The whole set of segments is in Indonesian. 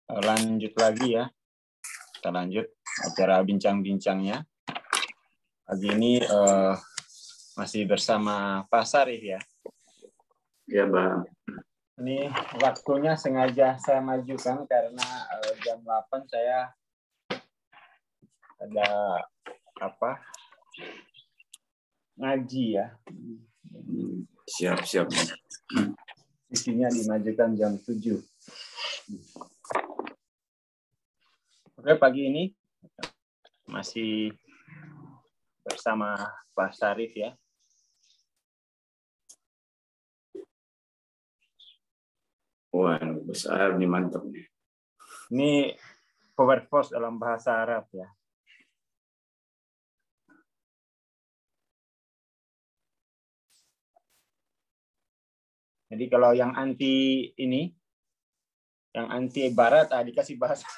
Lanjut lagi ya. Kita lanjut acara bincang-bincangnya. Pagi ini masih bersama Pak Sarif ya. Ya, Bang. Ini waktunya sengaja saya majukan karena jam 8 saya ada ngaji ya. Siap. Isinya dimajukan jam 7. Oke, pagi ini masih bersama Pak Sarif ya. Wah, besar nih, mantap nih. Ini power force dalam bahasa Arab ya. Jadi kalau yang anti ini, yang anti barat, dikasih bahasa.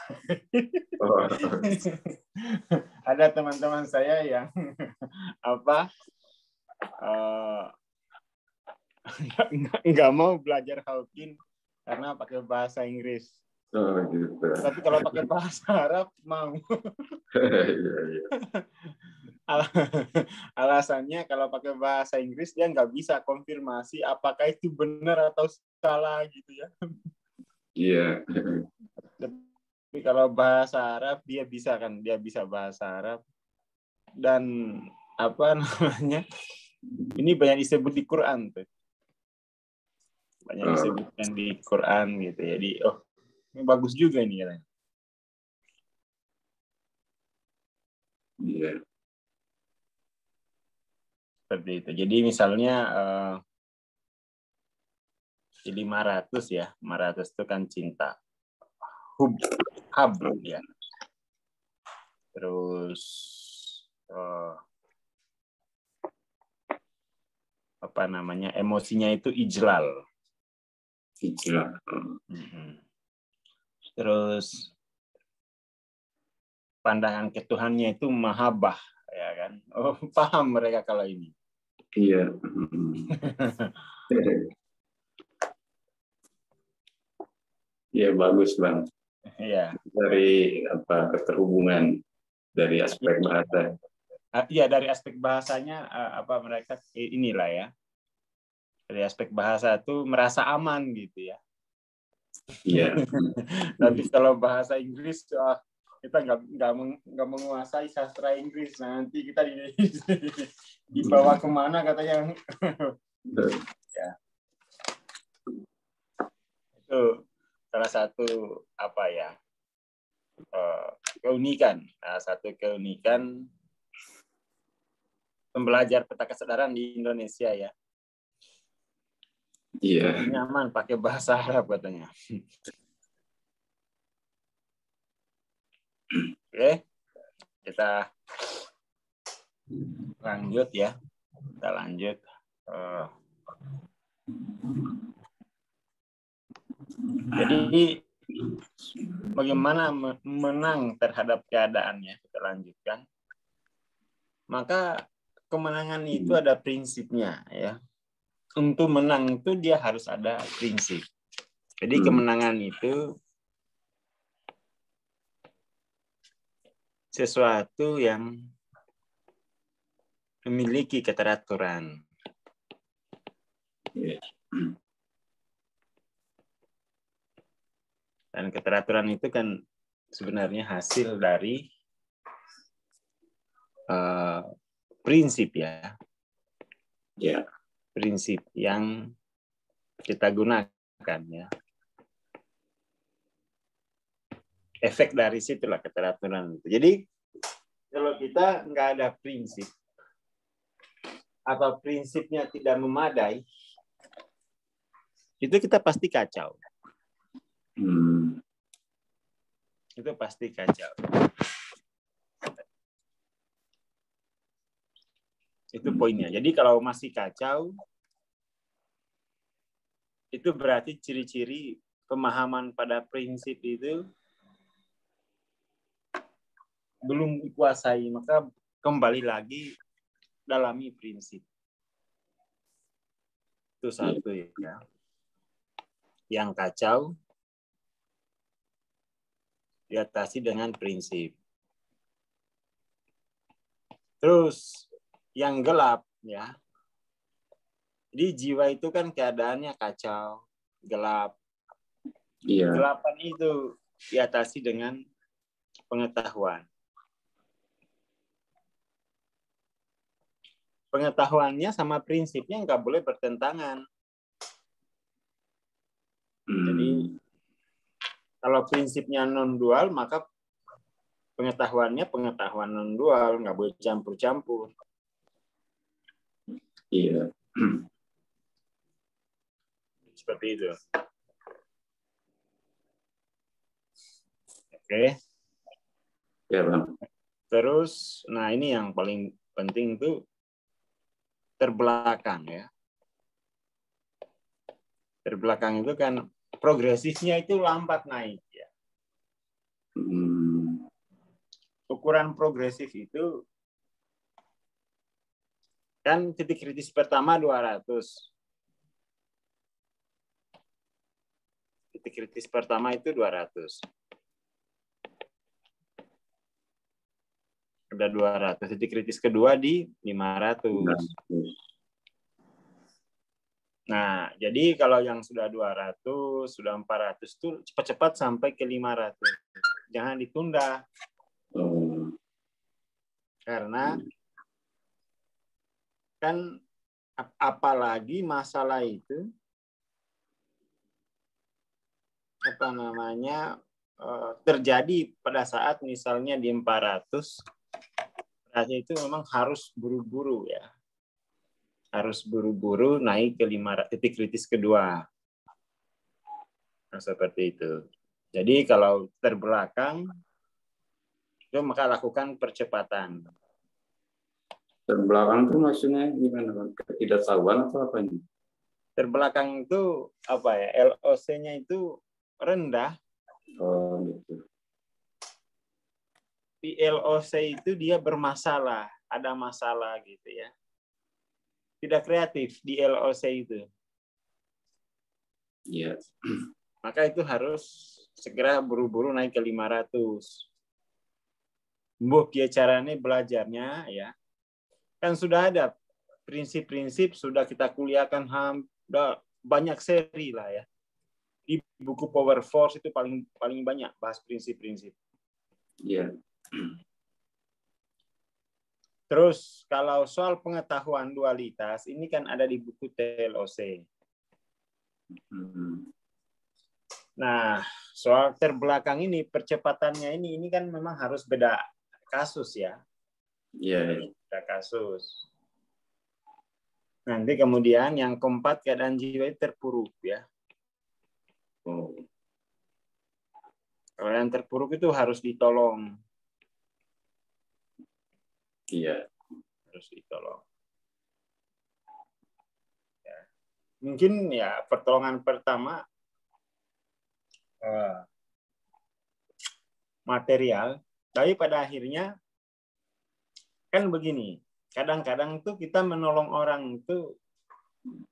Oh. Ada teman-teman saya yang nggak mau belajar Hawkin karena pakai bahasa Inggris. Oh, gitu. Tapi kalau pakai bahasa Arab mau. Iya. Alasannya kalau pakai bahasa Inggris dia nggak bisa konfirmasi apakah itu benar atau salah gitu ya. Iya. Tapi kalau bahasa Arab dia bisa bahasa Arab dan ini banyak disebut di Quran tuh. Banyak disebutkan di Quran gitu. Jadi ini bagus juga ini katanya. Iya. Seperti itu. Jadi misalnya jadi 500 ya. 500 itu kan cinta. Hub ya. Terus emosinya itu ijlal. Terus pandangan ke Tuhannya itu mahabbah ya kan. Paham mereka kalau ini. Iya. Iya, bagus, Bang. Iya. Dari keterhubungan dari aspek bahasa. Iya, dari aspek bahasanya mereka inilah ya. Dari aspek bahasa itu merasa aman gitu ya. Iya. Tapi kalau bahasa Inggris kita nggak menguasai sastra Inggris, nanti kita dibawa kemana katanya. Ya. Itu salah satu keunikan. Salah satu keunikan pembelajar peta kesadaran di Indonesia ya. Iya. Nyaman pakai bahasa Arab katanya. Oke, kita lanjut ya. Kita lanjut. Jadi bagaimana menang terhadap keadaannya? Kita lanjutkan. Maka kemenangan itu ada prinsipnya ya. Untuk menang itu dia harus ada prinsip. Jadi kemenangan itu sesuatu yang memiliki keteraturan. Dan keteraturan itu kan sebenarnya hasil dari prinsip ya. Ya. Prinsip yang kita gunakan ya. Efek dari situlah keteraturan itu. Jadi kalau kita nggak ada prinsip atau prinsipnya tidak memadai, itu kita pasti kacau. Itu pasti kacau. Itu poinnya. Jadi kalau masih kacau, itu berarti ciri-ciri pemahaman pada prinsip itu belum dikuasai. Maka kembali lagi dalami prinsip. Itu satu ya. Yang kacau diatasi dengan prinsip. Terus yang gelap ya. Jadi jiwa itu kan keadaannya kacau, gelap. Iya. Kegelapan itu diatasi dengan pengetahuan. Pengetahuannya sama prinsipnya nggak boleh bertentangan. Jadi kalau prinsipnya non-dual, maka pengetahuannya pengetahuan non-dual, nggak boleh campur-campur. Iya. Seperti itu. Oke. Ya, Bang. Terus, nah ini yang paling penting tuh terbelakang ya. Terbelakang itu kan progresifnya itu lambat naik ya. Ukuran progresif itu kan titik kritis pertama 200. Titik kritis pertama itu 200. Udah 200. Titik kritis kedua di 500. Nah, jadi kalau yang sudah 200, sudah 400 itu cepat-cepat sampai ke 500. Jangan ditunda. Karena kan apalagi masalah itu terjadi pada saat misalnya di 400, berarti itu memang harus buru-buru ya. Harus buru-buru naik ke 500, titik kritis kedua. Nah, seperti itu. Jadi kalau terbelakang, itu maka lakukan percepatan. Terbelakang itu maksudnya gimana? Ketidaktahuan atau apa ini? Terbelakang itu apa ya? LOC-nya itu rendah. Oh, gitu. Di LOC itu dia bermasalah, ada masalah gitu ya. Tidak kreatif di LOC itu. Iya. Maka itu harus segera buru-buru naik ke 500. Mbok ya caranya belajarnya ya. Kan sudah ada prinsip-prinsip, sudah kita kuliahkan banyak seri lah ya. Di buku Power Force itu paling banyak bahas prinsip-prinsip. Iya. Terus kalau soal pengetahuan dualitas, ini kan ada di buku TLOC. Nah, soal terbelakang ini, percepatannya ini kan memang harus beda kasus ya. Iya. Beda kasus. Nanti kemudian yang keempat, keadaan jiwa itu terpuruk ya. Oh. Kalau yang terpuruk itu harus ditolong. Iya. Harus ditolong. Ya. Mungkin ya pertolongan pertama material, tapi pada akhirnya kan begini, kadang-kadang tuh kita menolong orang itu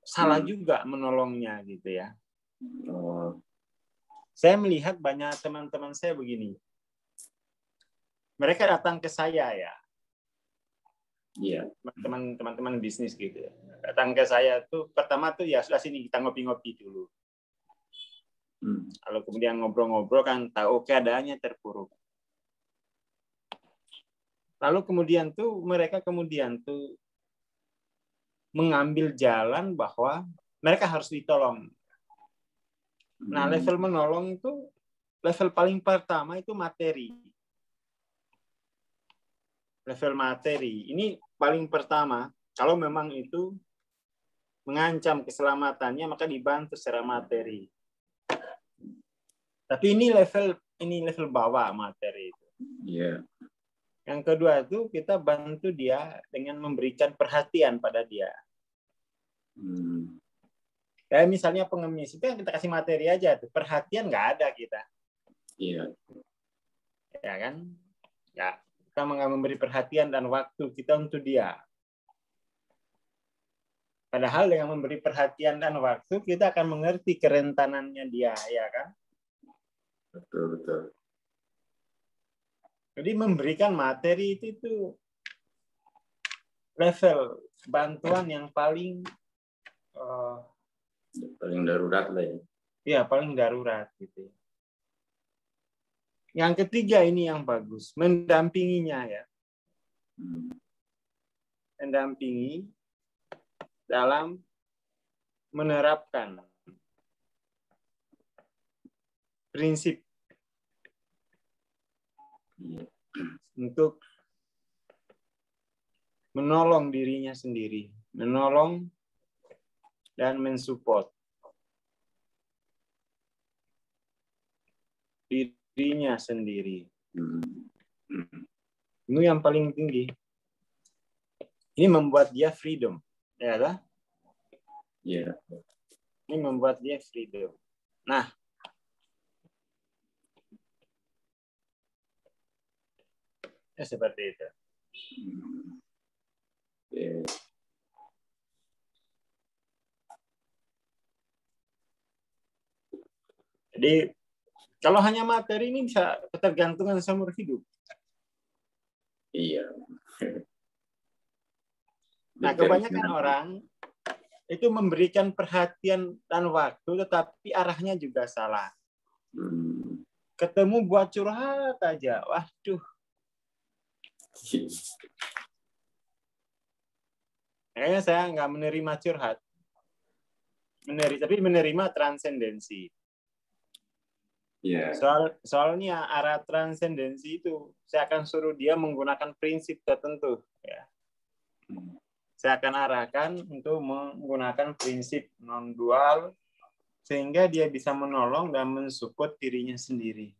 salah juga menolongnya gitu ya. Oh. Saya melihat banyak teman-teman saya begini, mereka datang ke saya ya, Iya. teman-teman bisnis gitu, datang ke saya tuh pertama tuh ya sudah sini kita ngopi-ngopi dulu. Kalau kemudian ngobrol-ngobrol kan tahu keadaannya terpuruk. Lalu kemudian tuh mereka mengambil jalan bahwa mereka harus ditolong. Nah, level menolong itu level paling pertama itu materi. Level materi ini paling pertama. Kalau memang itu mengancam keselamatannya maka dibantu secara materi. Tapi ini level bawah materi itu. Iya. Yang kedua itu kita bantu dia dengan memberikan perhatian pada dia. Kayak misalnya pengemis itu yang kita kasih materi aja, tuh perhatian nggak ada kita. Iya. Ya kan? Ya, kita memberi perhatian dan waktu kita untuk dia. Padahal dengan memberi perhatian dan waktu kita akan mengerti kerentanannya dia, ya kan? Betul. Jadi memberikan materi itu level bantuan yang paling darurat lah ya. Ya, paling darurat gitu. Yang ketiga ini yang bagus, mendampinginya ya. Mendampingi dalam menerapkan prinsip untuk menolong dirinya sendiri, menolong dan mensupport dirinya sendiri. Ini yang paling tinggi. Ini membuat dia freedom, ya lah? Iya. Ini membuat dia freedom. Nah, ya seperti itu. Yeah. Jadi kalau hanya materi ini bisa ketergantungan seumur hidup. Iya. Nah, kebanyakan orang itu memberikan perhatian dan waktu, tetapi arahnya juga salah. Ketemu buat curhat aja, waduh. Kayaknya saya nggak menerima curhat. Tapi menerima transendensi. Yeah. Soalnya arah transendensi itu saya akan suruh dia menggunakan prinsip tertentu. Ya. Saya akan arahkan untuk menggunakan prinsip non-dual sehingga dia bisa menolong dan mensupport dirinya sendiri.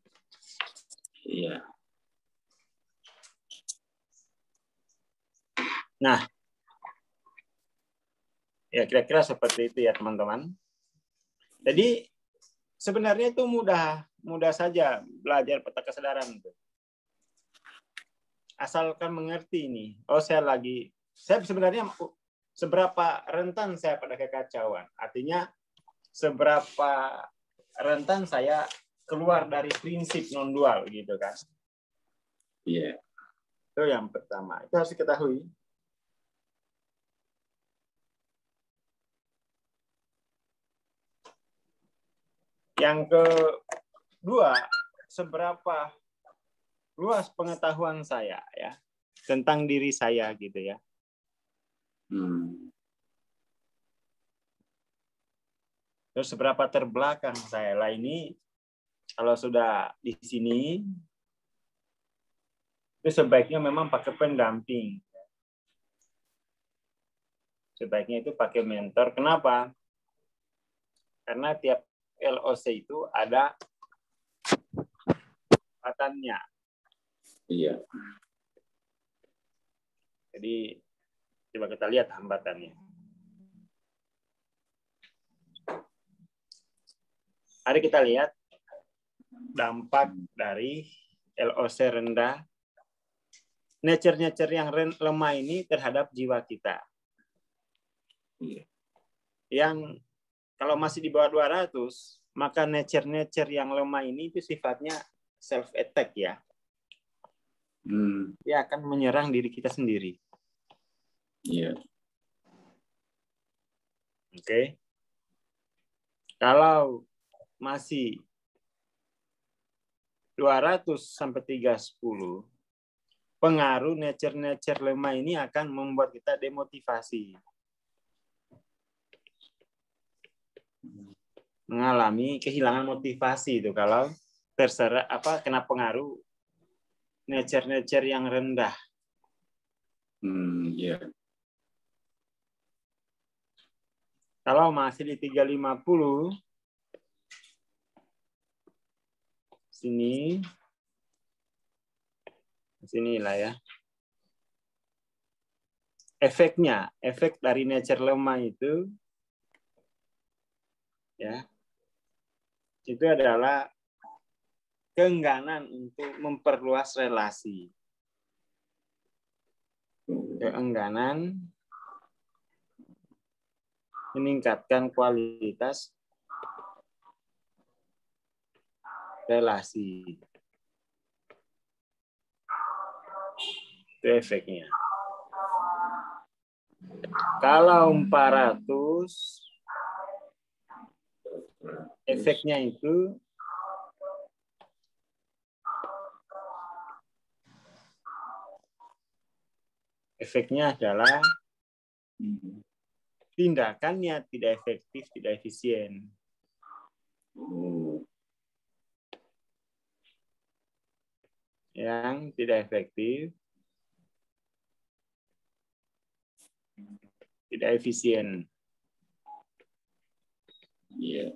Iya. Nah, ya kira-kira seperti itu ya teman-teman. Jadi sebenarnya itu mudah saja belajar peta kesadaran itu. Asalkan mengerti ini. Oh, saya sebenarnya seberapa rentan saya pada kekacauan. Artinya seberapa rentan saya keluar dari prinsip non dual gitu kan. Iya. Itu yang pertama. Itu harus diketahui. Yang kedua, seberapa luas pengetahuan saya ya tentang diri saya gitu ya. Terus seberapa terbelakang saya lah ini kalau sudah di sini itu sebaiknya memang pakai pendamping. Sebaiknya itu pakai mentor. Kenapa? Karena tiap LOC itu ada hambatannya. Iya. Jadi coba kita lihat hambatannya. Mari kita lihat dampak dari LOC rendah, nature-nature yang lemah ini terhadap jiwa kita. Yang kalau masih di bawah 200, maka nature-nature yang lemah ini itu sifatnya self-attack ya. Dia akan menyerang diri kita sendiri. Iya. Oke. Kalau masih 200 sampai 310, pengaruh nature-nature lemah ini akan membuat kita demotivasi. Mengalami kehilangan motivasi itu kalau kena pengaruh nature-nature yang rendah. Yeah. Kalau masih di 350, sinilah ya. Efek dari nature lemah itu ya, itu adalah keengganan untuk memperluas relasi. Keengganan meningkatkan kualitas relasi. Itu efeknya. Kalau 400, efeknya itu adalah tindakannya tidak efektif, tidak efisien. Yang tidak efektif, tidak efisien. Iya.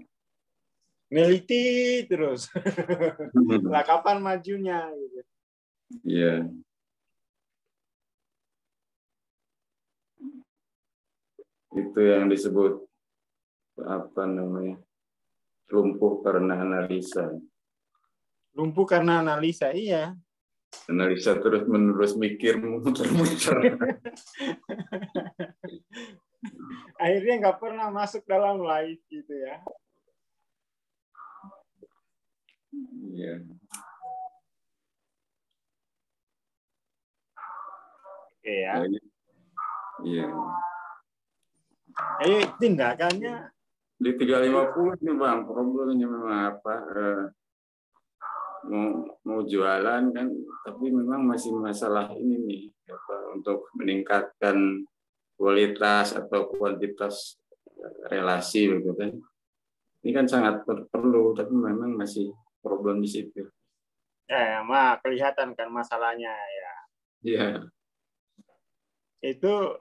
Meliti terus. Lah kapan majunya? Gitu. Iya. Itu yang disebut apa namanya? Lumpuh karena analisa. Lumpuh karena analisa, iya. Analisa terus-menerus mikir, muter-muter. Akhirnya nggak pernah masuk dalam live gitu ya. Iya. Oke ya. Iya. Tindakannya Di 350 nih Bang, problemnya memang apa? Mau jualan kan, tapi memang masih masalah ini nih, apa, untuk meningkatkan kualitas atau kuantitas relasi begitu kan. Ini kan sangat perlu, tapi memang masih problem di situ. Kelihatan kan masalahnya ya. Iya. Itu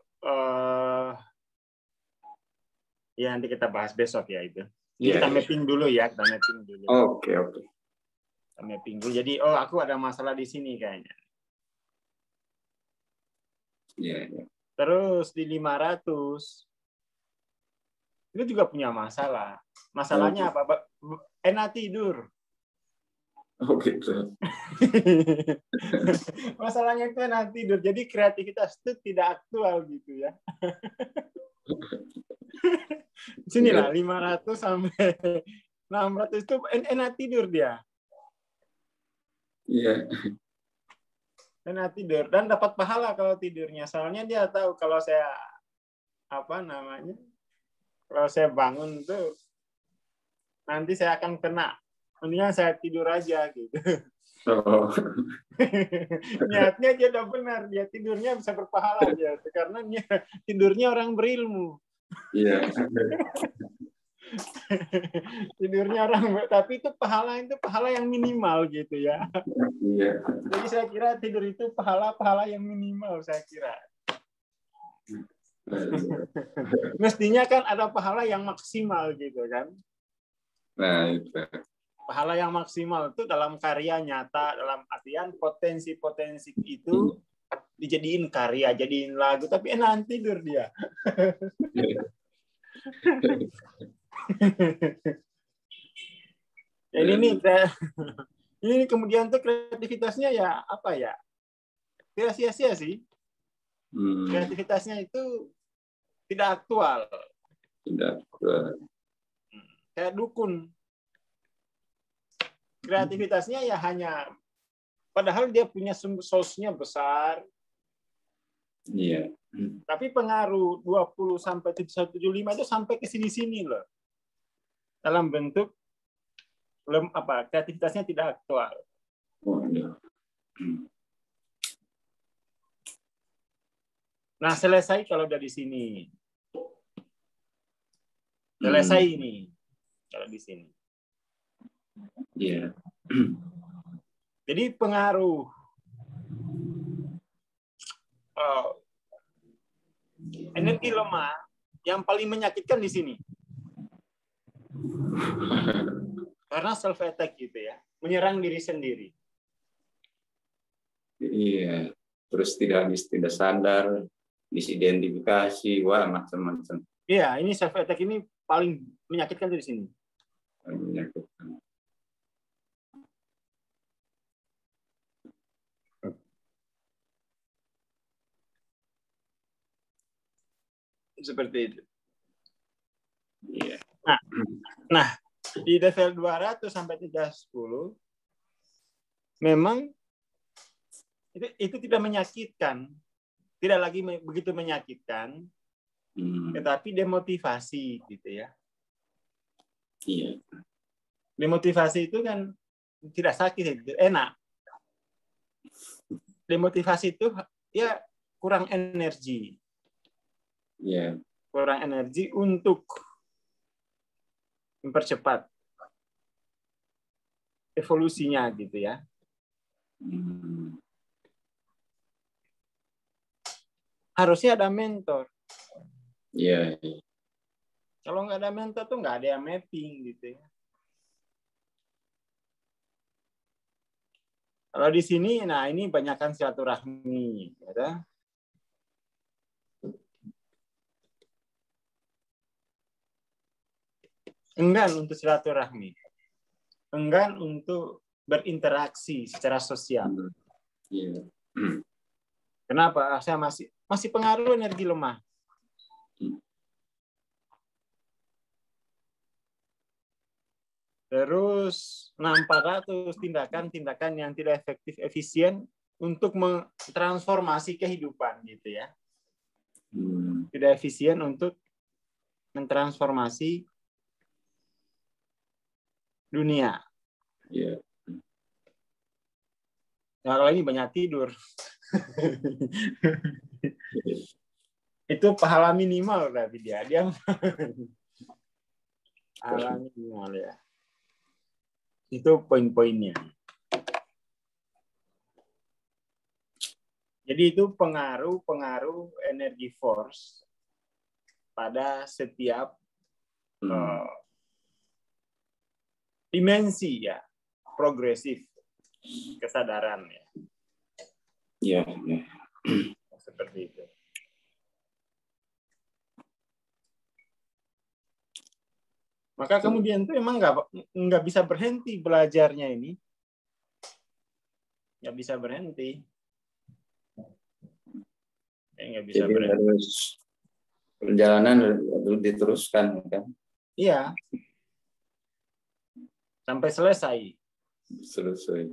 ya nanti kita bahas besok ya itu. Ini kita mapping dulu ya, kita mapping dulu. Oke. Kita mapping dulu. Jadi aku ada masalah di sini kayaknya. Iya. Terus di 500 itu juga punya masalah. Masalahnya apa? Enak tidur. Oh gitu. Masalahnya itu enak tidur. Jadi kreativitas itu tidak aktual gitu ya. Sinilah 500 sampai 600 itu enak tidur dia. Iya. Enak tidur dan dapat pahala kalau tidurnya. Soalnya dia tahu kalau saya kalau saya bangun tuh nanti saya akan kena. Mendingan saya tidur aja gitu. Oh. Niatnya dia udah benar, dia tidurnya bisa berpahala dia karena tidurnya orang berilmu. Iya. Tidurnya orang, tapi itu pahala yang minimal gitu ya. Iya. Jadi saya kira tidur itu pahala yang minimal saya kira. Mestinya kan ada pahala yang maksimal gitu kan. Nah, itu. Pahala yang maksimal itu dalam karya nyata, dalam artian potensi-potensi itu dijadiin karya, jadiin lagu, tapi enak tidur dia. Ini kemudian tuh kreativitasnya ya apa ya? Tidak sia-sia sih. Kreativitasnya itu tidak aktual. Tidak aktual. Kayak dukun. Kreativitasnya ya hanya, padahal dia punya source-nya besar. Iya. Tapi pengaruh 20 sampai 175 itu sampai ke sini-sini loh. Dalam bentuk kreativitasnya tidak aktual. Oh, iya. Nah, selesai kalau dari sini. Selesai ini kalau di sini. Iya. Jadi pengaruh energi lemah yang paling menyakitkan di sini. Karena self attack gitu ya, menyerang diri sendiri. Iya. Terus tidak sadar, disidentifikasi, wah macam-macam. Iya, ini self attack ini paling menyakitkan di sini. Menyakitkan. Seperti itu. Iya. Nah, di level 200 sampai 310 memang itu tidak menyakitkan, tidak lagi begitu menyakitkan, tetapi demotivasi gitu ya. Iya. Demotivasi itu kan tidak sakit, itu enak. Demotivasi itu ya kurang energi. Iya. Kurang energi untuk mempercepat evolusinya gitu ya. Harusnya ada mentor. Iya. Kalau nggak ada mentor tuh nggak ada yang mapping gitu ya. Kalau di sini, nah ini banyakkan silaturahmi, ya. Enggan untuk silaturahmi, enggan untuk berinteraksi secara sosial. Iya. Kenapa? Saya masih pengaruh energi lemah. Terus 400 tindakan-tindakan yang tidak efektif, efisien untuk mentransformasi kehidupan gitu ya. Tidak efisien untuk mentransformasi dunia. Iya. Nah, kalau ini banyak tidur. Itu pahala minimal berarti dia pahala minimal ya. Itu poin-poinnya. Jadi itu pengaruh energi force pada setiap dimensi ya, progresif kesadaran ya. Iya. Seperti itu. Maka kemudian tuh emang nggak bisa berhenti belajarnya ini, nggak bisa berhenti. Nggak bisa Jadi berhenti. harus perjalanan harus diteruskan kan? Iya. Sampai selesai. Selesai.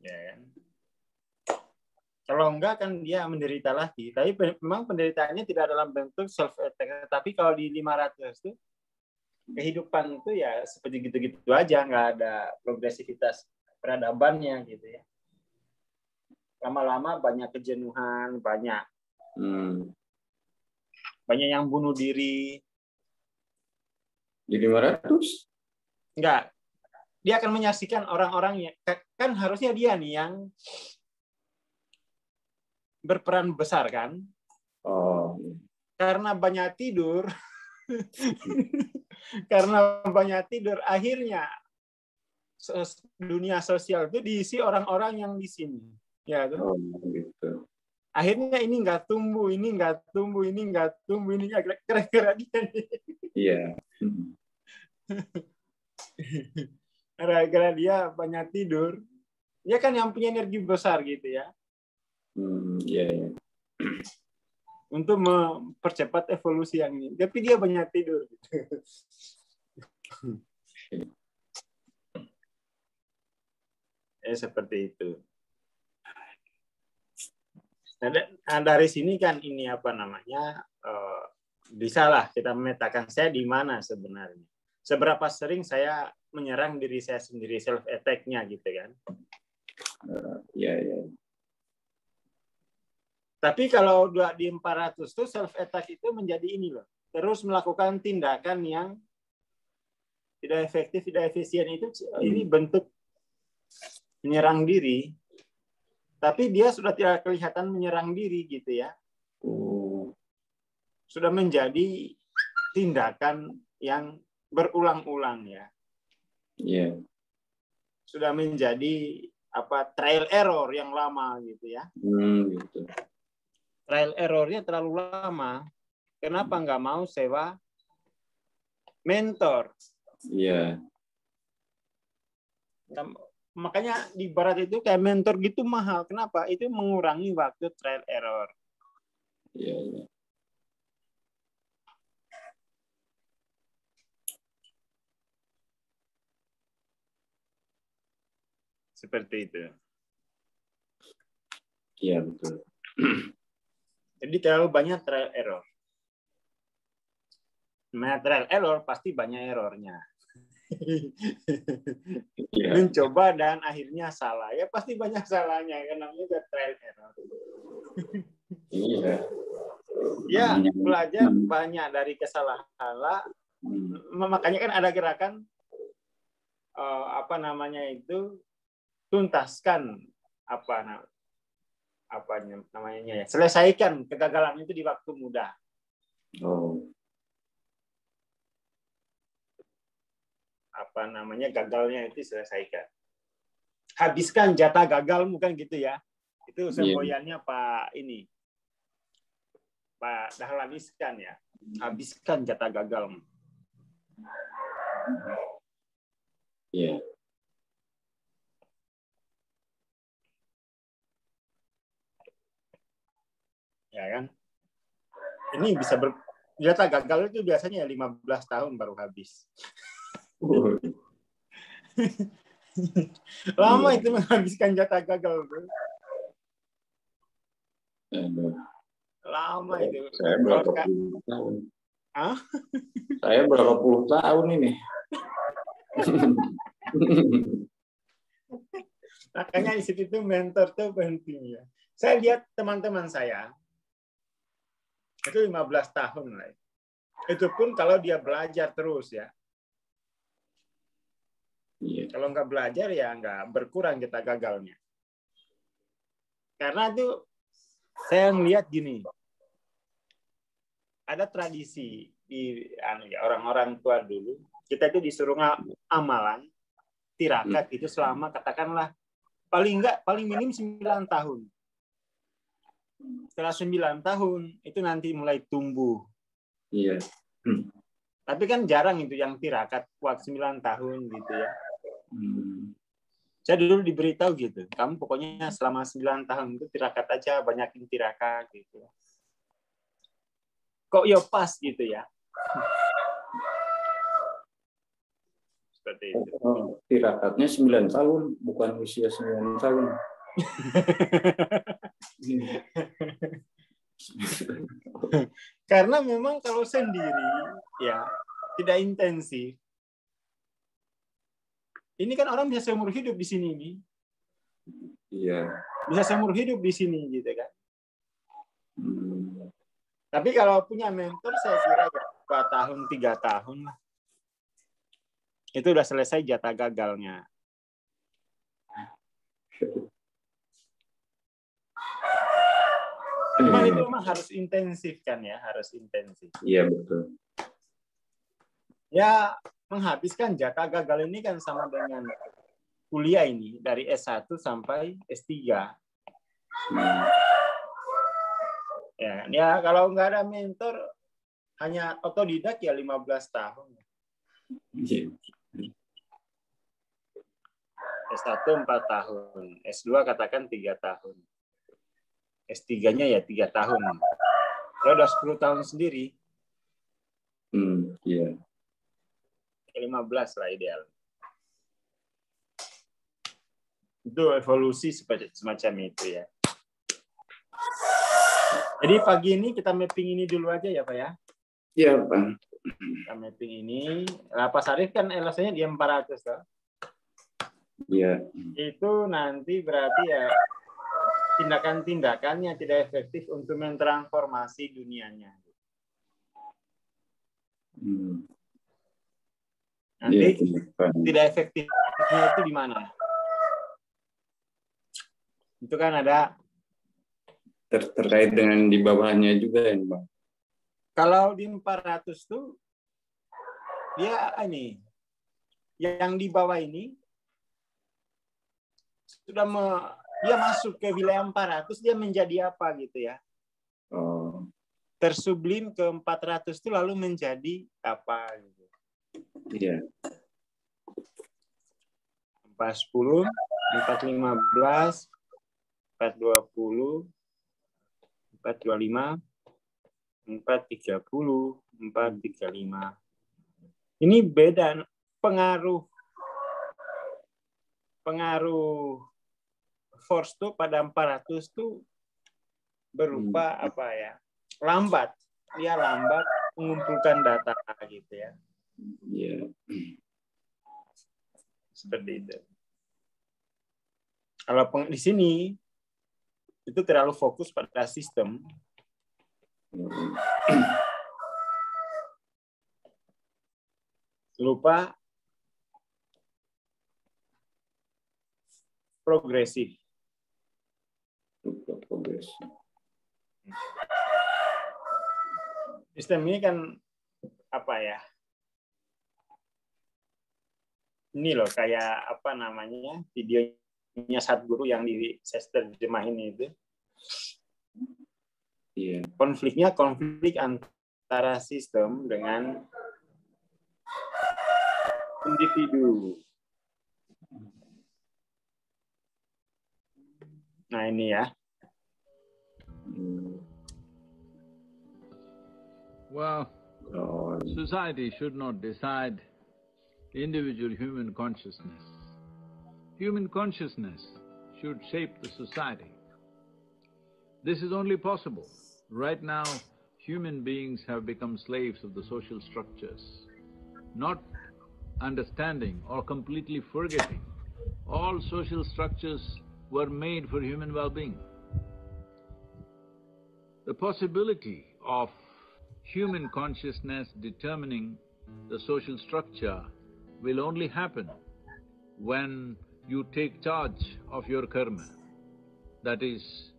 Ya kan? Kalau enggak kan dia menderita lagi. Tapi memang penderitaannya tidak dalam bentuk self attack. Tapi kalau di 500 itu kehidupan itu ya seperti gitu-gitu aja, nggak ada progresivitas peradabannya gitu ya. Lama-lama banyak kejenuhan, banyak yang bunuh diri. Di 500? Enggak. Dia akan menyaksikan orang-orang yang kan harusnya dia nih yang berperan besar kan. Oh. Karena banyak tidur, akhirnya dunia sosial itu diisi orang-orang yang di sini. Ya, Oh, gitu. Akhirnya ini nggak tumbuh, ini nggak tumbuh, ini kira-kira dia. Iya. Gara-gara dia banyak tidur, dia kan yang punya energi besar gitu ya. Iya. Untuk mempercepat evolusi yang ini. Tapi dia banyak tidur. Seperti itu. Nah, dari sini kan ini apa namanya, bisalah kita memetakan saya di mana sebenarnya. Seberapa sering saya menyerang diri saya sendiri, self attack-nya gitu kan. Iya. Tapi kalau di 400 itu self attack itu menjadi ini loh. Terus melakukan tindakan yang tidak efektif, tidak efisien itu ini bentuk menyerang diri. Tapi dia sudah tidak kelihatan menyerang diri gitu ya. Sudah menjadi tindakan yang berulang-ulang ya. Iya. Sudah menjadi trial error yang lama gitu ya. Gitu. Trial errornya terlalu lama. Kenapa nggak mau sewa mentor? Iya. Makanya di barat itu kayak mentor gitu mahal. Kenapa? Itu mengurangi waktu trial error. Iya. Seperti itu. Iya, betul. Jadi terlalu banyak trial error. Nah, trial error pasti banyak errornya. Iya. Mencoba dan akhirnya salah. Ya pasti banyak salahnya. Kan namanya trial error. Iya. Ya, Namanya. belajar banyak dari kesalahan. Makanya kan ada gerakan apa namanya itu, tuntaskan apa namanya ya, selesaikan kegagalan itu di waktu muda. Oh. Apa namanya, gagalnya itu selesaikan. Habiskan jatah gagalmu, kan gitu ya. Itu semboyannya Pak Dahlan Iskan ya. Habiskan jatah gagalmu. Iya. Ya kan? Ini bisa jatah gagal itu biasanya 15 tahun baru habis. Lama itu menghabiskan jatah gagal. Lama itu. Saya berapa puluh tahun? Hah? Saya berapa puluh tahun ini? Makanya di situ mentor tuh penting ya. Saya lihat teman-teman saya itu 15 tahun lah. Itu pun kalau dia belajar terus ya. Iya. Kalau nggak belajar ya nggak berkurang kita gagalnya. Karena itu saya melihat gini, ada tradisi di orang-orang tua dulu, kita itu disuruh amalan tirakat itu selama katakanlah paling minim 9 tahun. Setelah 9 tahun itu nanti mulai tumbuh. Iya. Tapi kan jarang itu yang tirakat kuat 9 tahun gitu ya. Saya dulu diberitahu gitu, kamu pokoknya selama 9 tahun itu tirakat aja, banyakin tirakat gitu. Kok ya pas gitu ya. Seperti itu. Tirakatnya 9 tahun, bukan usia 9 tahun. Karena memang kalau sendiri ya tidak intensif. Ini kan orang bisa seumur hidup di sini nih. Iya. Bisa seumur hidup di sini gitu kan. Tapi kalau punya mentor saya kira ya 2 tahun 3 tahun lah. Itu udah selesai jatah gagalnya. Cuman itu memang harus intensif kan ya, harus intensif. Iya, betul. Ya, menghabiskan jatah gagal ini kan sama dengan kuliah ini, dari S1 sampai S3. Ya, kalau nggak ada mentor, hanya otodidak ya 15 tahun. S1 4 tahun, S2 katakan 3 tahun. S3-nya ya 3 tahun. Kalau udah 10 tahun sendiri, iya. 15 lah ideal. Itu evolusi semacam itu ya. Jadi pagi ini kita mapping ini dulu aja ya Pak ya. Iya Pak. Kita mapping ini. Nah, Pak Sarif kan LSA-nya di 400 toh. Iya. Itu nanti berarti ya tindakan-tindakannya tidak efektif untuk mentransformasi dunianya. Nanti tidak efektifnya itu di mana? Itu kan ada terkait dengan di bawahnya juga ya, Bang. Kalau di 400 tuh dia ini yang di bawah ini sudah dia masuk ke wilayah 400, dia menjadi apa gitu ya? Tersublim ke 400 itu lalu menjadi apa gitu. Iya. 410, 415, 420, 425, 430, 435. Ini beda pengaruh force tuh pada 400 tuh berupa apa ya? Lambat. Dia lambat mengumpulkan data gitu ya. Iya. Seperti itu. Kalau di sini itu terlalu fokus pada sistem. Lupa progresif. Sistem ini kan apa ya? Ini loh kayak apa namanya videonya Sadhguru yang saya terjemahin itu. Iya. Konfliknya konflik antara sistem dengan individu. Nah ini ya. Well, society should not decide individual human consciousness. Human consciousness should shape the society. This is only possible. Right now, human beings have become slaves of the social structures, not understanding or completely forgetting all social structures were made for human well-being. The possibility of human consciousness determining the social structure will only happen when you take charge of your karma. That is,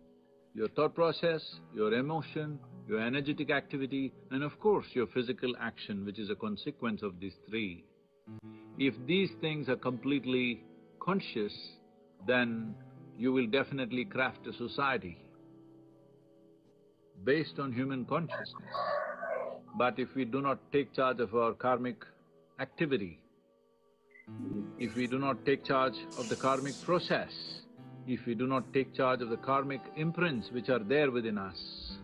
your thought process, your emotion, your energetic activity, and of course your physical action, which is a consequence of these three. If these things are completely conscious, then you will definitely craft a society based on human consciousness. But if we do not take charge of our karmic activity, if we do not take charge of the karmic process, if we do not take charge of the karmic imprints which are there within us,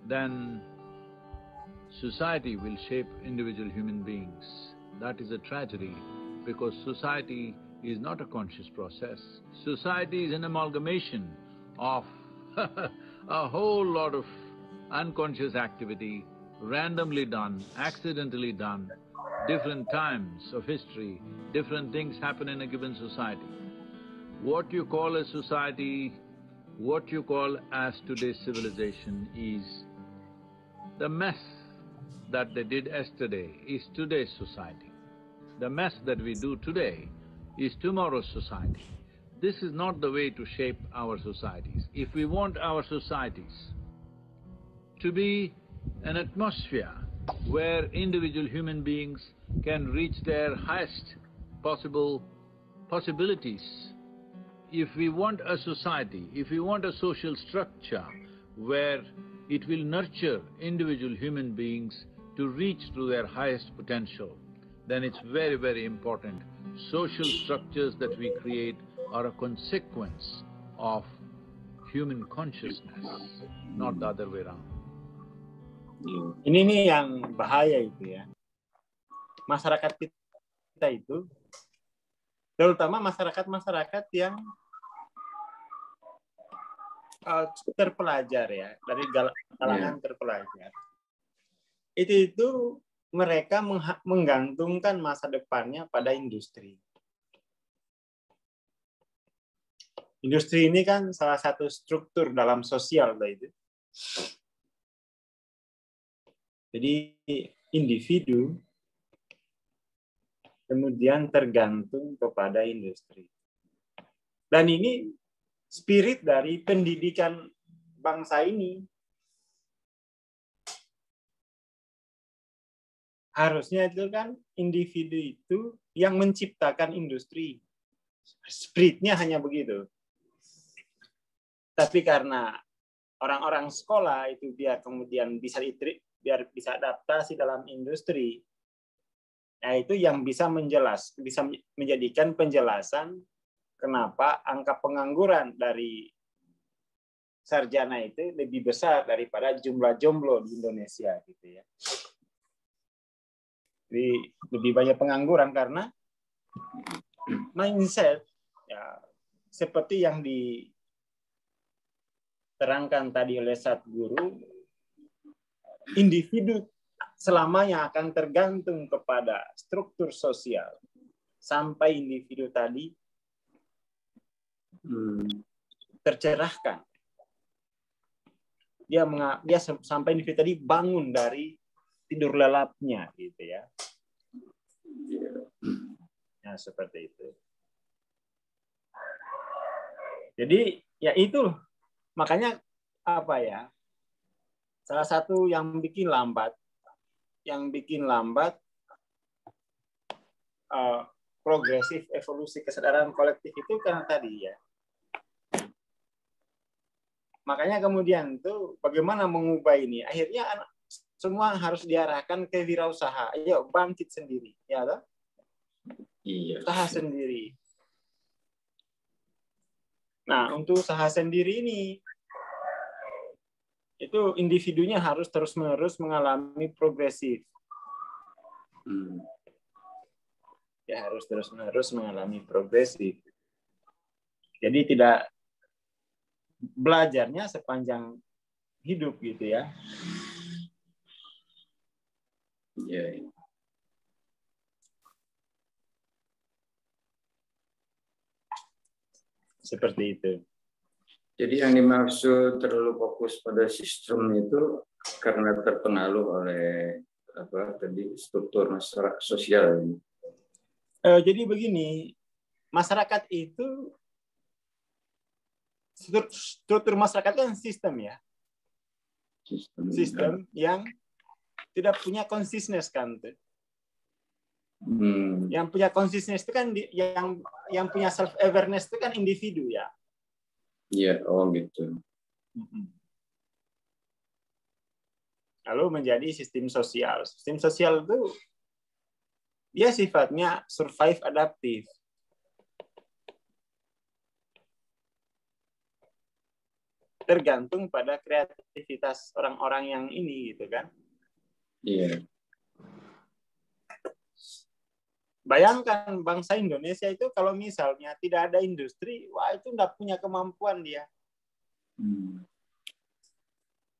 then society will shape individual human beings. That is a tragedy, because society is not a conscious process. Society is an amalgamation of a whole lot of unconscious activity, randomly done, accidentally done, different times of history, different things happen in a given society. What you call a society, what you call as today's civilization is the mess that they did yesterday is today's society. The mess that we do today is tomorrow's society. This is not the way to shape our societies. If we want our societies to be an atmosphere where individual human beings can reach their highest possible possibilities, if we want a society, if we want a social structure where it will nurture individual human beings to reach to their highest potential, then it's very, very important. Social structures that we create are a consequence of human consciousness, not the other way around. Ini nih yang bahaya itu ya. Masyarakat kita itu, terutama masyarakat yang terpelajar ya, dari kalangan terpelajar. Itu mereka menggantungkan masa depannya pada industri. Industri ini kan salah satu struktur dalam sosial itu. Jadi individu kemudian tergantung kepada industri. Dan ini spirit dari pendidikan bangsa ini. Harusnya itu kan individu itu yang menciptakan industri. Spiritnya hanya begitu. Tapi karena orang-orang sekolah itu biar kemudian bisa adaptasi dalam industri, nah itu yang bisa menjadikan penjelasan kenapa angka pengangguran dari sarjana itu lebih besar daripada jumlah jomblo di Indonesia gitu ya. Jadi lebih banyak pengangguran karena mindset ya, seperti yang diterangkan tadi oleh Satguru, individu selamanya akan tergantung kepada struktur sosial sampai individu tadi tercerahkan. Dia sampai individu tadi bangun dari tidur lelapnya, gitu ya. Nah, seperti itu. Jadi ya itu, makanya apa ya? Salah satu yang bikin lambat progresif evolusi kesadaran kolektif itu karena tadi ya. Makanya kemudian tuh bagaimana mengubah ini? Akhirnya semua harus diarahkan ke wirausaha. Ayo bangkit sendiri, ya toh? Iya. Usaha sendiri. Nah, untuk usaha sendiri ini itu individunya harus terus-menerus mengalami progresif. Ya, harus terus-menerus mengalami progresif. Jadi tidak belajarnya sepanjang hidup gitu ya. Iya. Seperti itu. Jadi yang dimaksud terlalu fokus pada sistem itu karena terpengaruh oleh tadi struktur masyarakat sosial. Jadi begini, masyarakat itu struktur masyarakat kan sistem ya. Sistem yang tidak punya konsistensi kan. Yang punya konsistensi itu kan yang punya self awareness itu kan individu ya. Iya, oh gitu. Lalu menjadi sistem sosial. Sistem sosial itu dia sifatnya survive adaptif. Tergantung pada kreativitas orang-orang yang ini gitu kan. Iya. Bayangkan bangsa Indonesia itu kalau misalnya tidak ada industri, wah itu nggak punya kemampuan dia.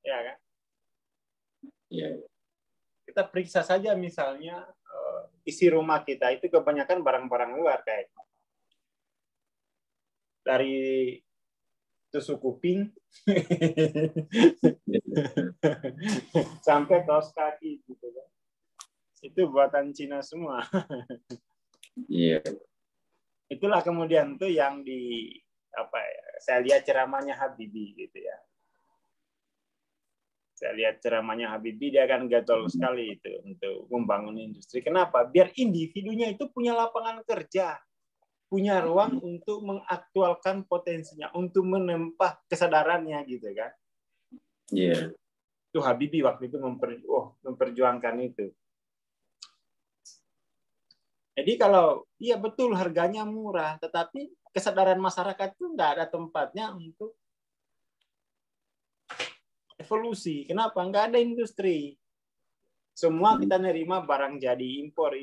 Ya kan? Iya. Kita periksa saja misalnya isi rumah kita itu kebanyakan barang-barang luar kayak dari tusuk kuping sampai kaos kaki gitu kan. Itu buatan Cina semua. Iya. Itulah kemudian tuh yang saya lihat ceramahnya Habibie gitu ya. Saya lihat ceramahnya Habibie, dia akan gatal sekali itu untuk membangun industri. Kenapa? Biar individunya itu punya lapangan kerja, punya ruang untuk mengaktualkan potensinya, untuk menempah kesadarannya gitu kan. Iya. Itu Habibie waktu itu memperjuangkan itu. Jadi kalau iya betul harganya murah, tetapi kesadaran masyarakat itu nggak ada tempatnya untuk evolusi. Kenapa? Nggak ada industri. Semua kita nerima barang jadi impor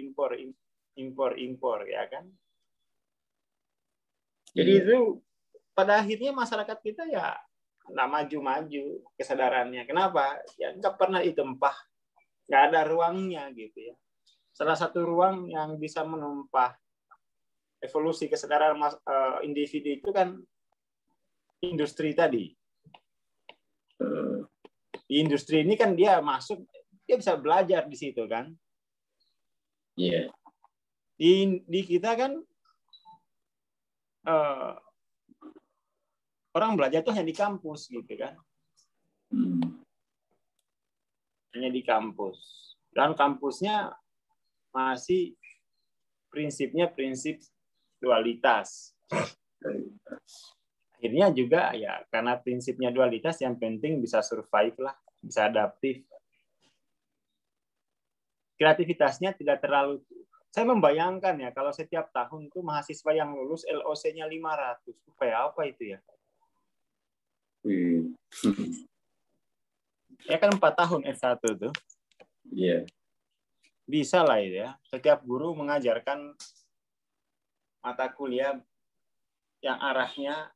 ya kan. Jadi itu pada akhirnya masyarakat kita ya nggak maju-maju kesadarannya. Kenapa? Ya nggak pernah ditempah, nggak ada ruangnya gitu ya. Salah satu ruang yang bisa menumpah evolusi kesadaran individu itu kan industri tadi. Di industri ini kan dia masuk, dia bisa belajar di situ kan. Iya. Di kita kan orang belajar tuh hanya di kampus gitu kan. Hanya di kampus. Dan kampusnya masih prinsipnya prinsip dualitas. Akhirnya juga ya karena prinsipnya dualitas yang penting bisa survive lah, bisa adaptif. Kreativitasnya tidak terlalu. Saya membayangkan ya kalau setiap tahun itu mahasiswa yang lulus LOC-nya 500. Supaya apa itu ya? Ya kan 4 tahun S1 tuh. Iya. Bisa lah itu ya. Setiap guru mengajarkan mata kuliah yang arahnya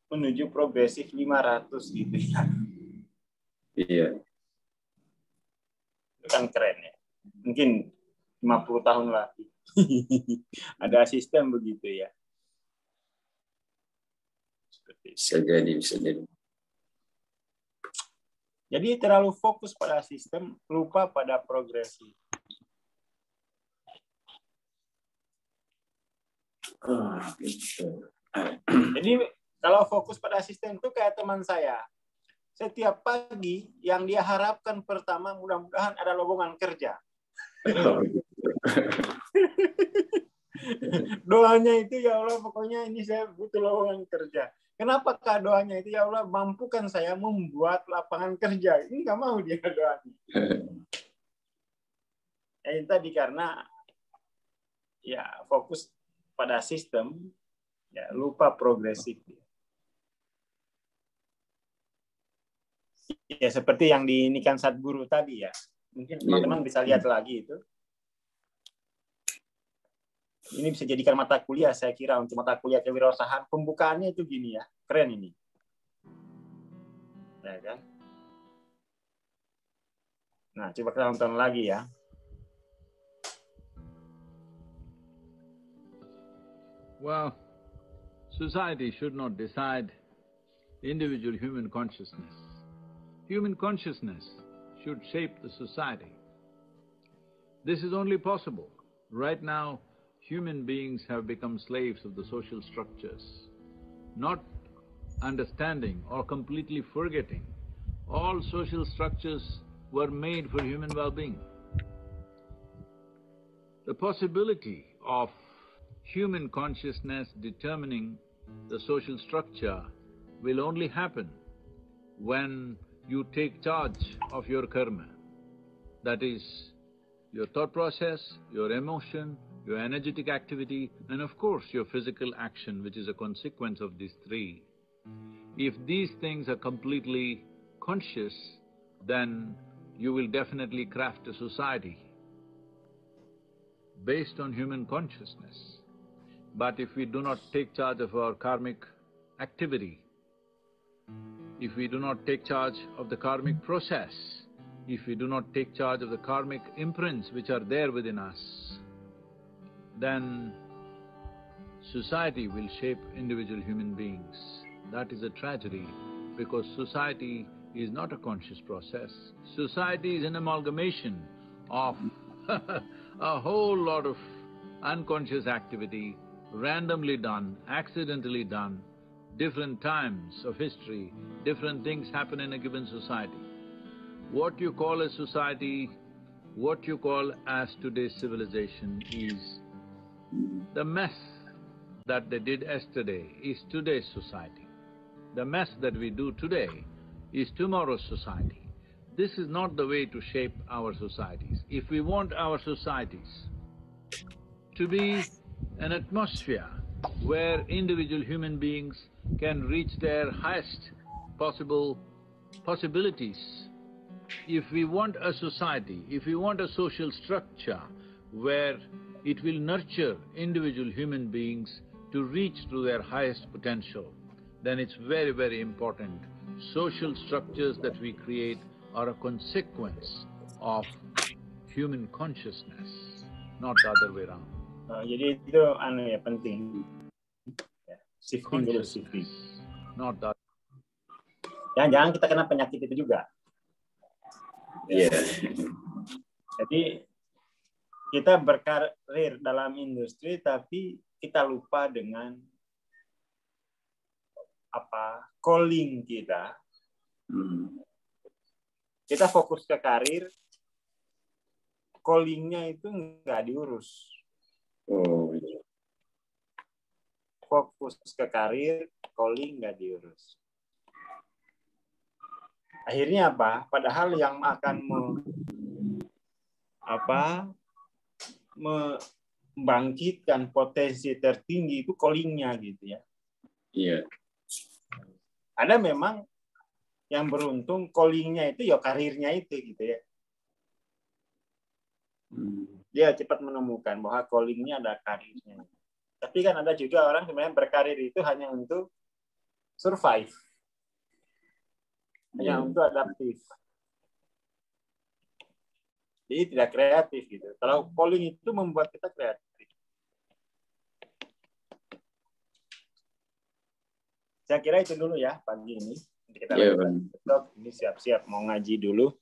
menuju progresif 500 gitu ya. Iya. Itu kan keren ya. Mungkin 50 tahun lagi. Ada sistem begitu ya. Bisa jadi, bisa jadi. Jadi terlalu fokus pada sistem, lupa pada progresi. Gitu. Jadi kalau fokus pada sistem itu kayak teman saya. Setiap pagi yang dia harapkan pertama mudah-mudahan ada lowongan kerja. Doanya itu ya Allah pokoknya ini saya butuh lowongan kerja. Kenapakah doanya itu ya Allah mampukan saya membuat lapangan kerja. Ini nggak mau dia doanya. Ya itu tadi karena ya fokus pada sistem ya lupa progresif. Ya seperti yang diinikan Sadguru tadi ya. Mungkin teman-teman bisa lihat lagi itu. Ini bisa jadikan mata kuliah saya kira untuk mata kuliah kewirausahaan. Pembukaannya itu gini ya, keren ini. Ya kan? Nah, coba kita nonton lagi ya. Well, society should not decide individual human consciousness. Human consciousness should shape the society. This is only possible. Right now, human beings have become slaves of the social structures, not understanding or completely forgetting all social structures were made for human well-being. The possibility of human consciousness determining the social structure will only happen when you take charge of your karma. That is, your thought process, your emotion, your energetic activity, and of course your physical action, which is a consequence of these three. If these things are completely conscious, then you will definitely craft a society based on human consciousness. But if we do not take charge of our karmic activity, if we do not take charge of the karmic process, if we do not take charge of the karmic imprints which are there within us, then society will shape individual human beings. That is a tragedy, because society is not a conscious process. Society is an amalgamation of a whole lot of unconscious activity, randomly done, accidentally done, different times of history, different things happen in a given society. What you call a society, what you call as today's civilization is the mess that they did yesterday is today's society. The mess that we do today is tomorrow's society. This is not the way to shape our societies. If we want our societies to be an atmosphere where individual human beings can reach their highest possible possibilities, if we want a society, if we want a social structure where it will nurture individual human beings to reach to their highest potential, then it's very, very important. Social structures that we create are a consequence of human consciousness, not the other way around. Jadi itu ya penting. Ya, shifting dulu, shifting. Not that. Jangan kita kena penyakit itu juga. Iya. Jadi kita berkarir dalam industri tapi kita lupa dengan calling kita. Kita fokus ke karir, callingnya itu nggak diurus. Fokus ke karir, calling nggak diurus. Akhirnya apa? Padahal yang akan membangkitkan potensi tertinggi itu callingnya gitu ya. Iya. Ada memang yang beruntung callingnya itu ya karirnya itu gitu ya. Dia cepat menemukan bahwa callingnya ada karirnya. Tapi kan ada juga orang sebenarnya berkarir itu hanya untuk survive, hanya untuk adaptif. Jadi tidak kreatif gitu. Kalau calling itu membuat kita kreatif. Saya kira itu dulu ya pagi ini. Nanti kita besok ini siap-siap mau ngaji dulu.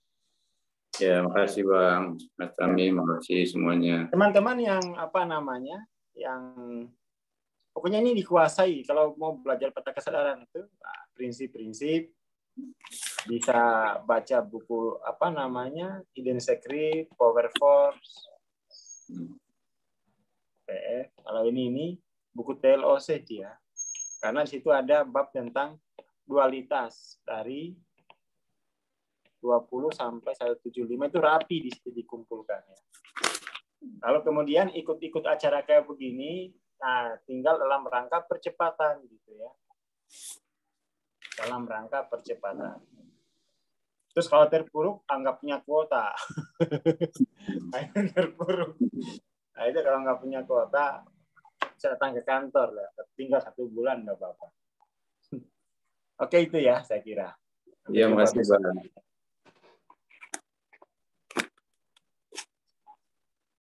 Ya, makasih Bang, Mas Tami, makasih semuanya. Teman-teman yang apa namanya, yang pokoknya ini dikuasai. Kalau mau belajar peta kesadaran itu prinsip-prinsip, bisa baca buku apa namanya Hidden Secret, Power Force, PF. Kalau ini buku TLOC dia, karena di situ ada bab tentang dualitas dari 20 sampai 175 itu rapi di situ dikumpulkan ya. Kalau kemudian ikut-ikut acara kayak begini, nah tinggal dalam rangka percepatan gitu ya. Dalam rangka percepatan. Terus kalau terpuruk anggap punya kuota. Terpuruk. Nah, itu kalau nggak punya kuota bisa datang ke kantor lah. Tinggal 1 bulan nggak apa-apa. Oke itu ya saya kira. Iya, makasih Bang.